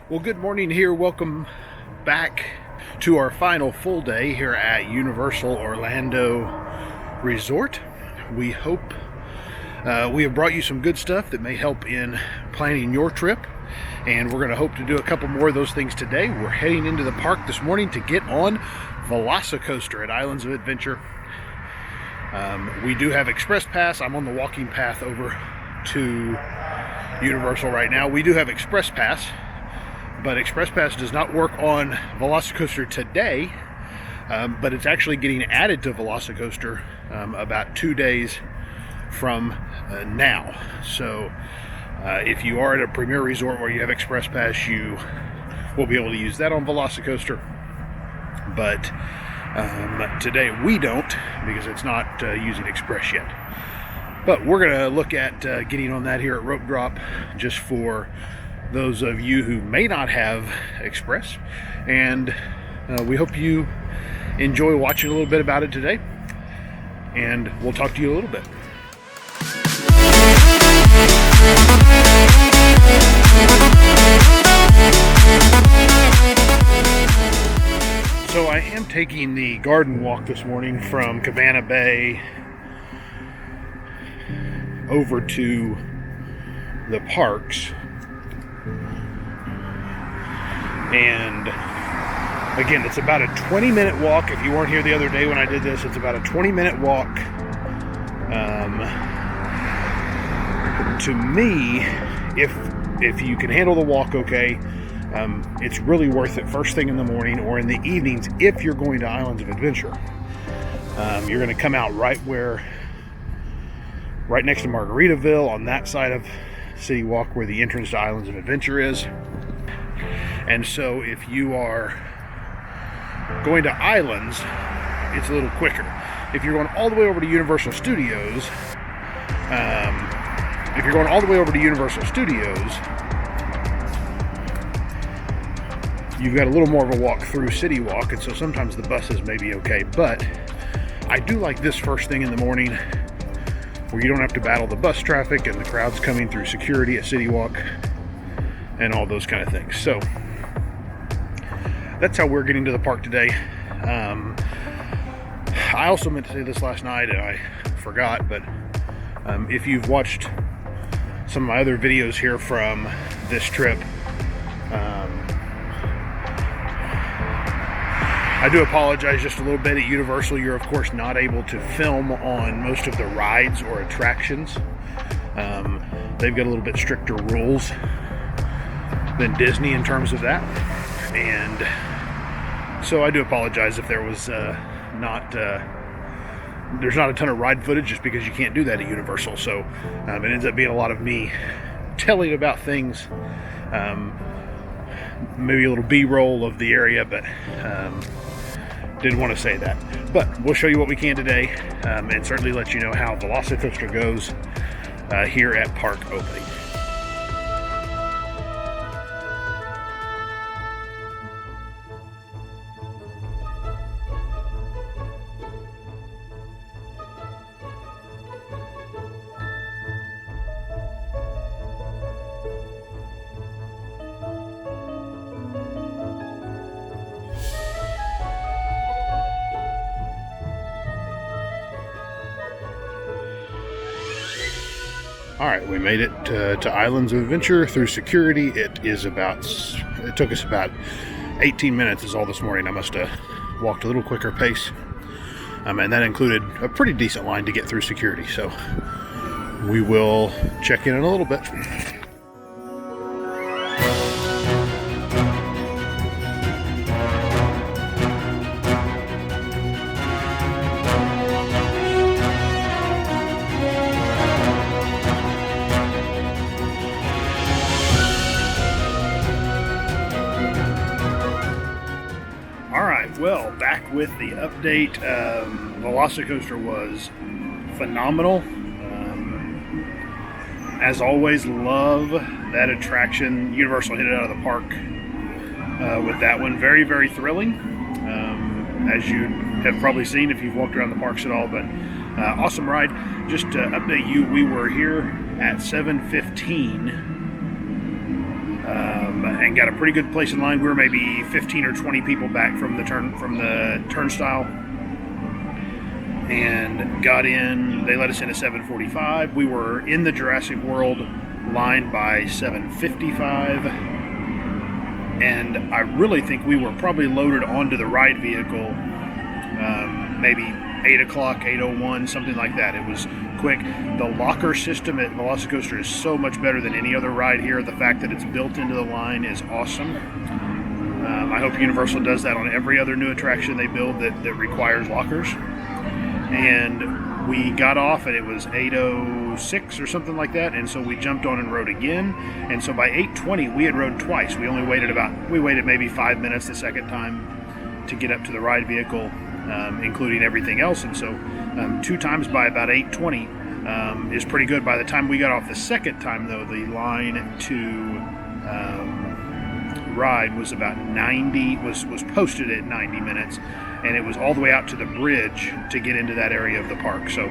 Well, good morning here. Welcome back to our final full day here at Universal Orlando Resort. We hope we have brought you some good stuff that may help in planning your trip, and we're going to hope to do a couple more of those things today. We're heading into the park this morning to get on Velocicoaster at Islands of Adventure. We do have Express Pass. I'm on the walking path over to Universal right now. We do have Express Pass, but Express Pass does not work on Velocicoaster today, but it's actually getting added to Velocicoaster about 2 days from now. So if you are at a premier resort where you have Express Pass, you will be able to use that on Velocicoaster. But today we don't, because it's not using Express yet. But we're going to look at getting on that here at Rope Drop, just for those of you who may not have Express, and we hope you enjoy watching a little bit about it today, and we'll talk to you a little bit. So I am taking the garden walk this morning from Cabana Bay over to the parks. And again, it's about a 20-minute walk. If you weren't here the other day when I did this, it's about a 20-minute walk. To me, if you can handle the walk okay, it's really worth it first thing in the morning or in the evenings if you're going to Islands of Adventure. You're going to come out right next to Margaritaville, on that side of City Walk where the entrance to Islands of Adventure is. And so if you are going to Islands, it's a little quicker. If you're going all the way over to Universal Studios, you've got a little more of a walk through City Walk, and so sometimes the buses may be okay. But I do like this first thing in the morning, where you don't have to battle the bus traffic and the crowds coming through security at City Walk and all those kind of things. So that's how we're getting to the park today. I also meant to say this last night and I forgot, but if you've watched some of my other videos here from this trip, I do apologize just a little bit. At Universal, you're of course not able to film on most of the rides or attractions. They've got a little bit stricter rules than Disney in terms of that, and so I do apologize if there was there's not a ton of ride footage, just because you can't do that at Universal. So it ends up being a lot of me telling about things, maybe a little B-roll of the area, but didn't want to say that. But we'll show you what we can today, and certainly let you know how Velocicoaster goes here at park opening. Alright, we made it to Islands of Adventure through security. It took us about 18 minutes is all this morning. I must have walked a little quicker pace. And that included a pretty decent line to get through security. So we will check in a little bit. Well, back with the update. Velocicoaster was phenomenal. As always, love that attraction. Universal hit it out of the park with that one. Very, very thrilling, as you have probably seen if you've walked around the parks at all. But awesome ride. Just to update you, we were here at 7:15. and got a pretty good place in line. We were maybe 15 or 20 people back from the turnstile, and got in. They let us in at 7:45. We were in the Jurassic World line by 7:55, and I really think we were probably loaded onto the ride vehicle maybe 8 o'clock, 8:01, something like that. It was quick. The locker system at Velocicoaster is so much better than any other ride here. The fact that it's built into the line is awesome. I hope Universal does that on every other new attraction they build that requires lockers. And we got off and it was 8:06 or something like that, and so we jumped on and rode again. And so by 8:20 we had rode twice. We only waited maybe 5 minutes the second time to get up to the ride vehicle, including everything else. And so 2 times by about 8:20 is pretty good. By the time we got off the second time, though, the line to ride was about 90, was posted at 90 minutes, and it was all the way out to the bridge to get into that area of the park. So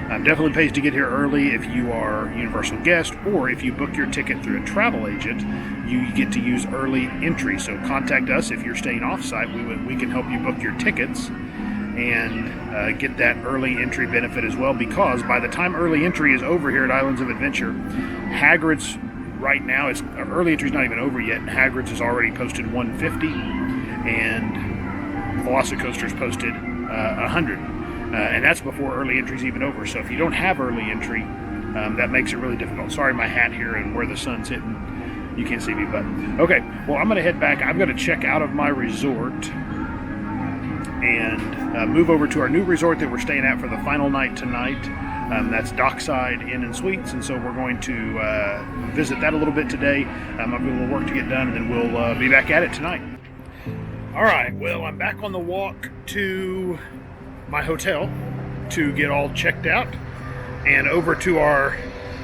definitely pays to get here early if you are a Universal guest, or if you book your ticket through a travel agent, you get to use early entry. So contact us if you're staying off-site. We can help you book your tickets and get that early entry benefit as well, because by the time early entry is over here at Islands of Adventure, Hagrid's right now, early entry's not even over yet. Hagrid's is already posted 150, and Velocicoaster's posted 100, and that's before early entry's even over. So if you don't have early entry, that makes it really difficult. Sorry, my hat here and where the sun's hitting, you can't see me, but okay. Well, I'm going to head back. I'm going to check out of my resort and move over to our new resort that we're staying at for the final night tonight. That's Dockside Inn and Suites, and so we're going to visit that a little bit today. I've got a little work to get done, and then we'll be back at it tonight. All right, well, I'm back on the walk to my hotel to get all checked out, and over to our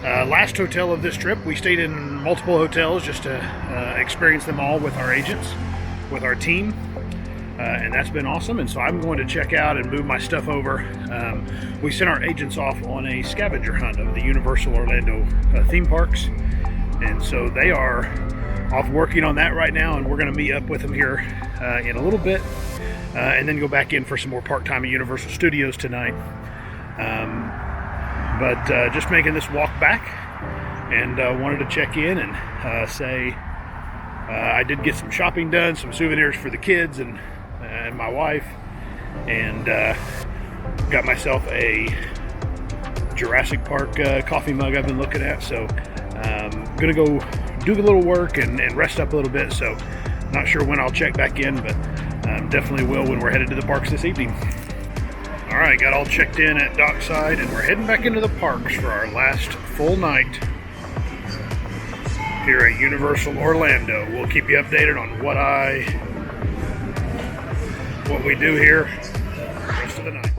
last hotel of this trip. We stayed in multiple hotels just to experience them all with our agents, with our team. And that's been awesome, and so I'm going to check out and move my stuff over. We sent our agents off on a scavenger hunt of the Universal Orlando theme parks, and so they are off working on that right now, and we're going to meet up with them here in a little bit, and then go back in for some more park time at Universal Studios tonight. But just making this walk back, and wanted to check in and say I did get some shopping done, some souvenirs for the kids and my wife, and got myself a Jurassic Park coffee mug I've been looking at. So gonna go do a little work and rest up a little bit. So not sure when I'll check back in, but definitely will when we're headed to the parks this evening. All right, got all checked in at Dockside, and we're heading back into the parks for our last full night here at Universal Orlando. We'll keep you updated on what we do here the rest of the night.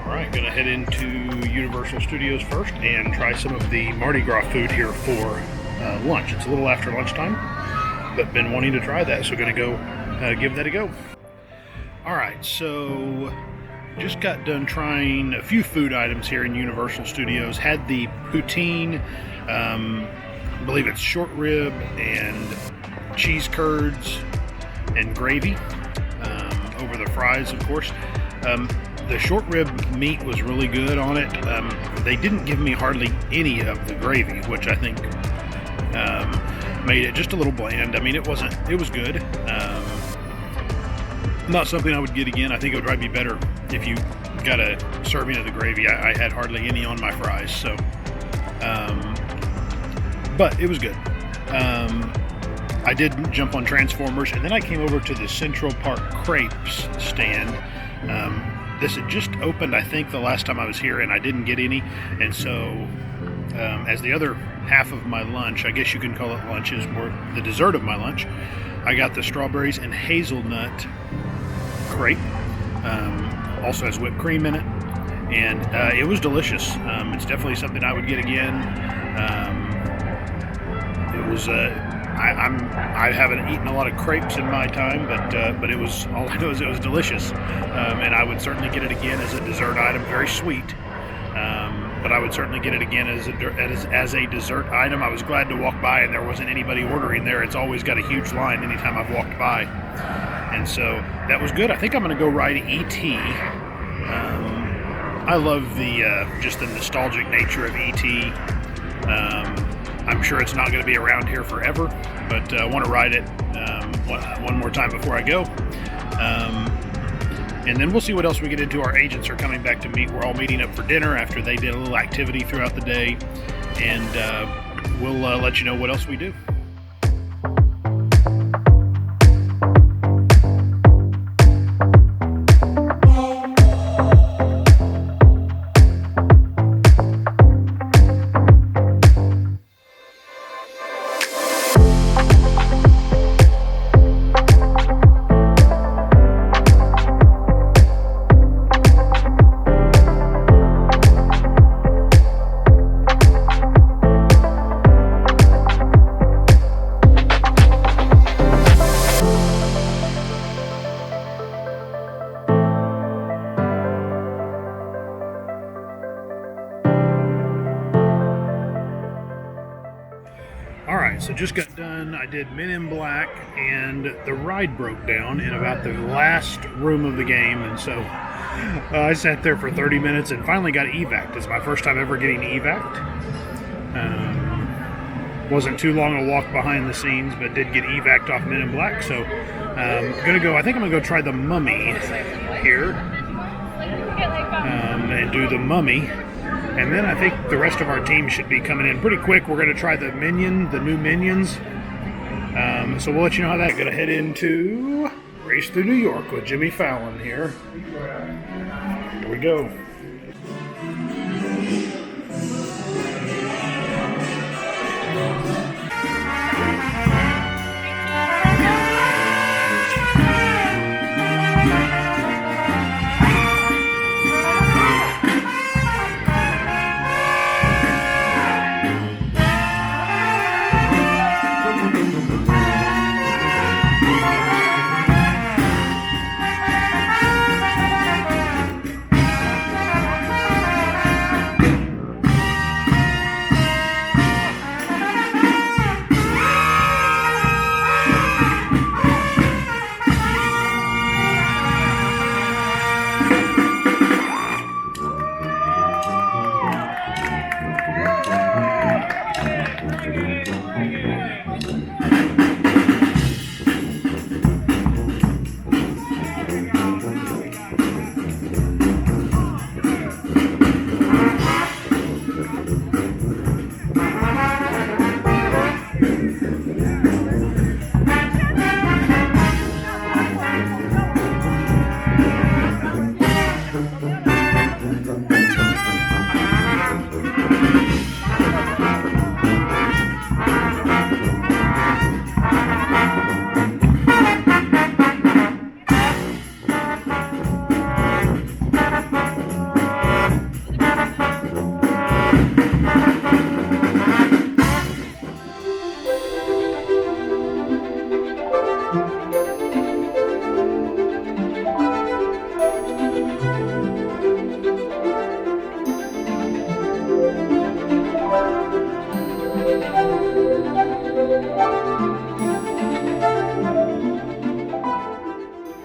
Alright, gonna head into Universal Studios first and try some of the Mardi Gras food here for lunch. It's a little after lunchtime, but been wanting to try that, so gonna go give that a go. Alright, so just got done trying a few food items here in Universal Studios. Had the poutine, I believe it's short rib and cheese curds and gravy over the fries, of course. The short rib meat was really good on it. They didn't give me hardly any of the gravy, which I think made it just a little bland. I mean, it was good. Not something I would get again. I think it would probably be better if you got a serving of the gravy. I had hardly any on my fries, so but it was good. I did jump on Transformers, and then I came over to the Central Park Crepes stand. This had just opened, I think, the last time I was here, and I didn't get any, and so as the other half of my lunch, I guess you can call it lunch, is more the dessert of my lunch, I got the strawberries and hazelnut crepe. Also has whipped cream in it, and it was delicious. It's definitely something I would get again. It was I haven't eaten a lot of crepes in my time, but it was, all I know is it was delicious, and I would certainly get it again as a dessert item. Very sweet, but I would certainly get it again as a dessert item. I was glad to walk by and there wasn't anybody ordering there. It's always got a huge line anytime I've walked by, and so that was good. I think I'm going to go ride E.T. I love the just the nostalgic nature of E.T. I'm sure it's not going to be around here forever, but I want to ride it one more time before I go. And then we'll see what else we get into. Our agents are coming back to meet. We're all meeting up for dinner after they did a little activity throughout the day, and we'll let you know what else we do. Alright, so just got done. I did Men in Black, and the ride broke down in about the last room of the game, and so I sat there for 30 minutes and finally got evac'd. It's my first time ever getting evac'd. Wasn't too long a walk behind the scenes, but did get evac'd off Men in Black, so I'm going to go, I think I'm going to go try the Mummy here, and do the Mummy. And then I think the rest of our team should be coming in pretty quick. We're going to try the new Minions. So we'll let you know how that. Going to head into Race Through New York with Jimmy Fallon here. Here we go.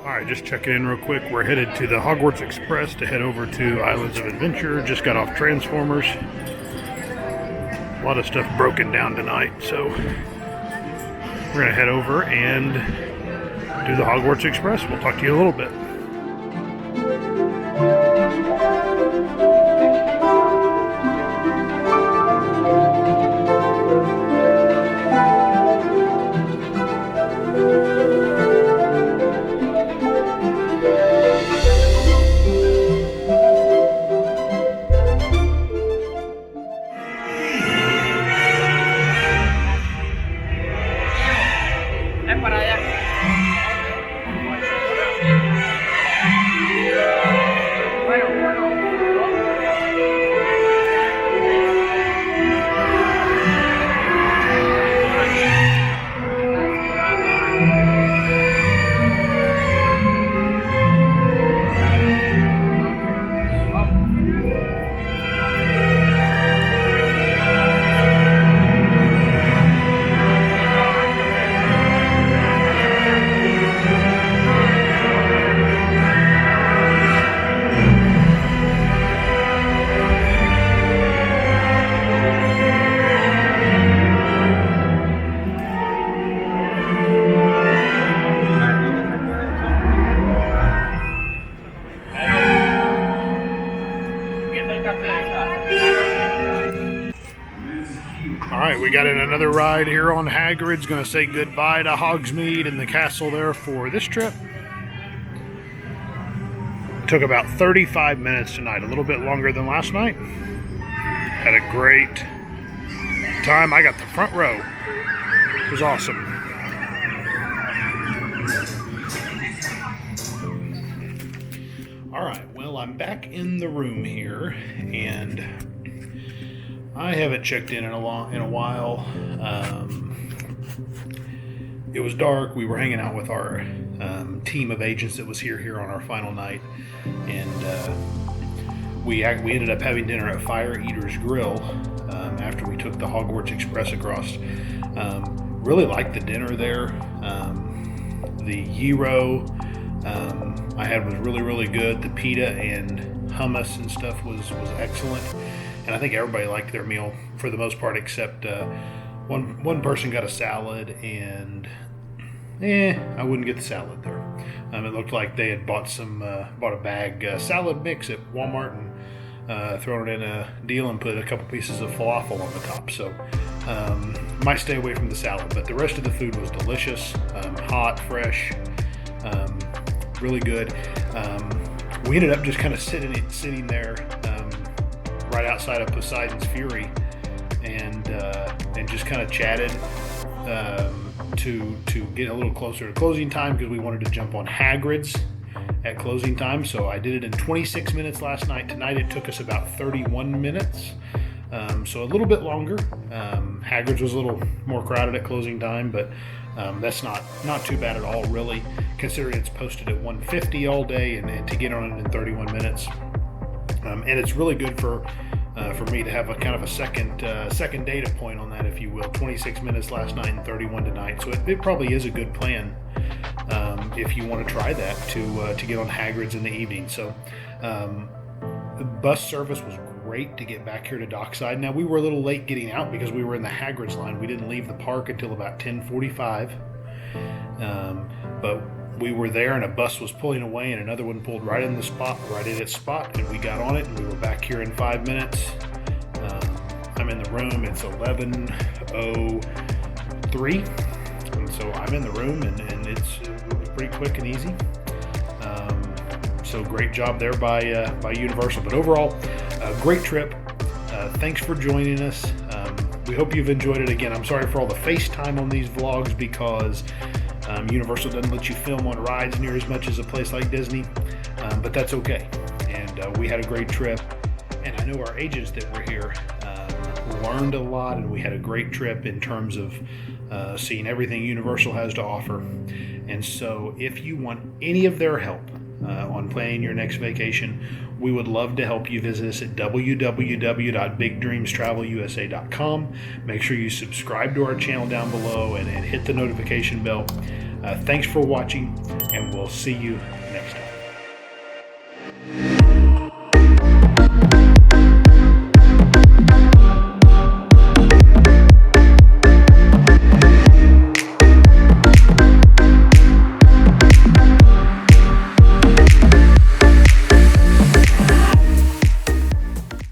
Alright, just checking in real quick. We're headed to the Hogwarts Express to head over to Islands of Adventure. Just got off Transformers. A lot of stuff broken down tonight, so we're going to head over and do the Hogwarts Express. We'll talk to you in a little bit. we got in another ride here on Hagrid's. Going to say goodbye to Hogsmeade and the castle there for this trip. Took about 35 minutes tonight, a little bit longer than last night. Had a great time. I got the front row. It was awesome. All right, well, I'm back in the room here, and I haven't checked in a while. It was dark. We were hanging out with our team of agents that was here on our final night, and we ended up having dinner at Fire Eater's Grill after we took the Hogwarts Express across. Really liked the dinner there. The gyro I had was really good. The pita and hummus and stuff was excellent, and I think everybody liked their meal for the most part, except one person got a salad, and I wouldn't get the salad there. It looked like they had bought a bag salad mix at Walmart and thrown it in a deal and put a couple pieces of falafel on the top. So might stay away from the salad, but the rest of the food was delicious, hot, fresh, really good. We ended up just kind of sitting there right outside of Poseidon's Fury, and just kind of chatted to get a little closer to closing time, because we wanted to jump on Hagrid's at closing time. So I did it in 26 minutes last night. Tonight it took us about 31 minutes, so a little bit longer. Hagrid's was a little more crowded at closing time, but that's not too bad at all, really, considering it's posted at 150 all day, and to get on it in 31 minutes. And it's really good for me to have a kind of a second data point on that, if you will. 26 minutes last night and 31 tonight, so it probably is a good plan if you want to try that, to get on Hagrid's in the evening. So the bus service was great to get back here to Dockside. Now, we were a little late getting out because we were in the Hagrid's line. We didn't leave the park until about 10:45, but we were there, and a bus was pulling away, and another one pulled right in its spot, and we got on it, and we were back here in 5 minutes. I'm in the room. It's 11:03, and so I'm in the room, and it was pretty quick and easy. So great job there by Universal. But overall, great trip. Thanks for joining us. We hope you've enjoyed it. Again, I'm sorry for all the FaceTime on these vlogs, because Universal doesn't let you film on rides near as much as a place like Disney, but that's okay. And we had a great trip, and I know our agents that were here learned a lot, and we had a great trip in terms of seeing everything Universal has to offer. And so if you want any of their help on planning your next vacation, we would love to help you. Visit us at www.bigdreamstravelusa.com. Make sure you subscribe to our channel down below and hit the notification bell. Thanks for watching, and we'll see you next time.